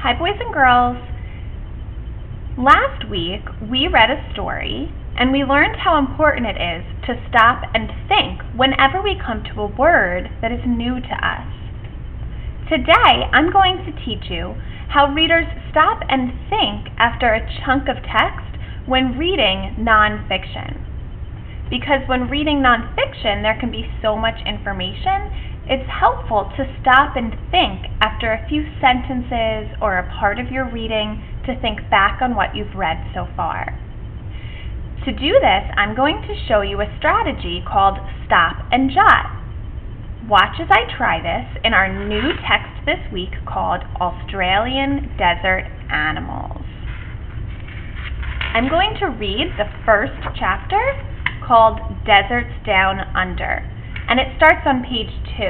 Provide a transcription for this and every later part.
Hi, boys and girls. Last week, we read a story, and we learned how important it is to stop and think whenever we come to a word that is new to us. Today, I'm going to teach you how readers stop and think after a chunk of text when reading nonfiction. Because when reading nonfiction, there can be so much information, it's helpful to stop and think after a few sentences or a part of your reading to think back on what you've read so far. To do this, I'm going to show you a strategy called Stop and Jot. Watch as I try this in our new text this week called Australian Desert Animals. I'm going to read the first chapter called Deserts Down Under, and it starts on page 2.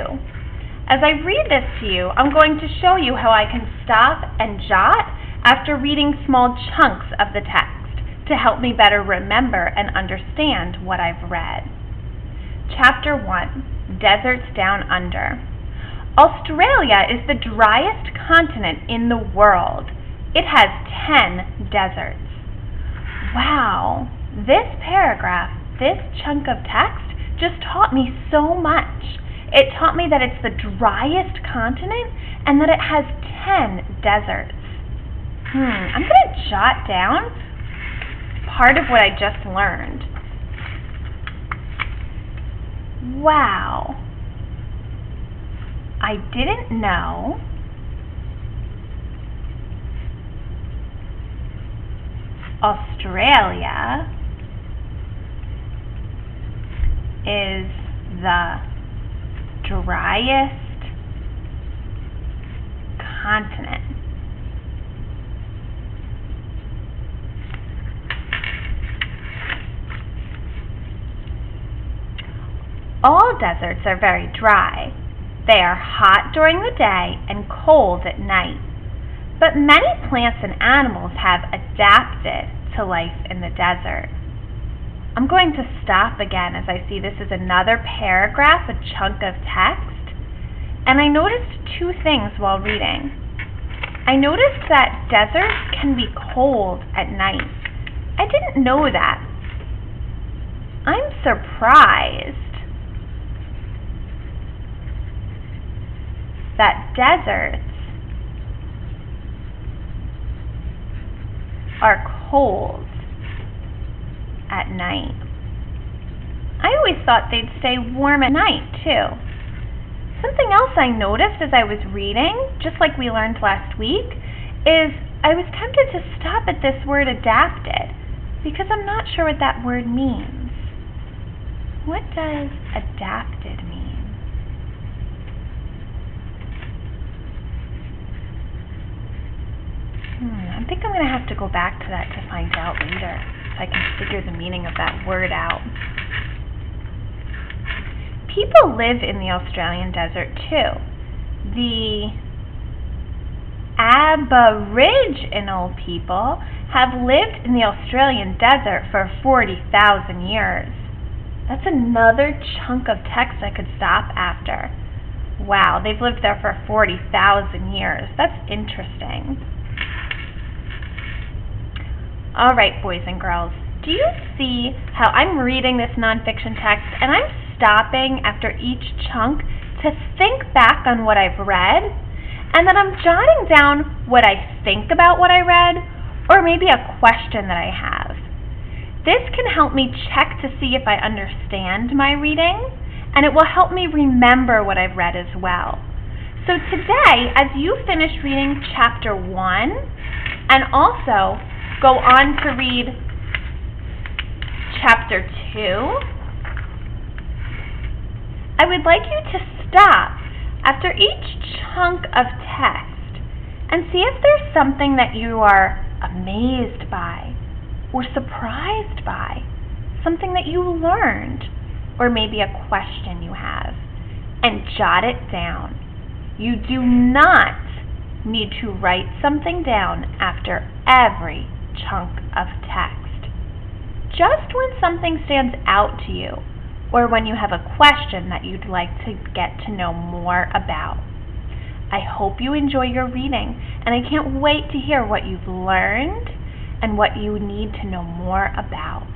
As I read this to you, I'm going to show you how I can stop and jot after reading small chunks of the text to help me better remember and understand what I've read. Chapter 1, Deserts Down Under. Australia is the driest continent in the world. It has 10 deserts. Wow, this paragraph, this chunk of text, just taught me so much. It taught me that it's the driest continent and that it has 10 deserts. I'm going to jot down part of what I just learned. Wow. I didn't know Australia is the driest continent. All deserts are very dry. They are hot during the day and cold at night. But many plants and animals have adapted to life in the desert. I'm going to stop again as I see this is another paragraph, a chunk of text, and I noticed two things while reading. I noticed that deserts can be cold at night. I didn't know that. I'm surprised that deserts are cold at night. I always thought they'd stay warm at night, too. Something else I noticed as I was reading, just like we learned last week, is I was tempted to stop at this word adapted, because I'm not sure what that word means. What does adapted mean? I think I'm going to have to go back to that to find out later, so I can figure the meaning of that word out. People live in the Australian desert too. The Aboriginal people have lived in the Australian desert for 40,000 years. That's another chunk of text I could stop after. Wow, they've lived there for 40,000 years. That's interesting. All right, boys and girls, do you see how I'm reading this nonfiction text and I'm stopping after each chunk to think back on what I've read, and then I'm jotting down what I think about what I read, or maybe a question that I have. This can help me check to see if I understand my reading, and it will help me remember what I've read as well. So today, as you finish reading chapter 1, and also go on to read chapter 2, I would like you to stop after each chunk of text and see if there's something that you are amazed by or surprised by, something that you learned, or maybe a question you have, and jot it down. You do not need to write something down after every chunk of text. Just when something stands out to you, or when you have a question that you'd like to get to know more about. I hope you enjoy your reading, and I can't wait to hear what you've learned and what you need to know more about.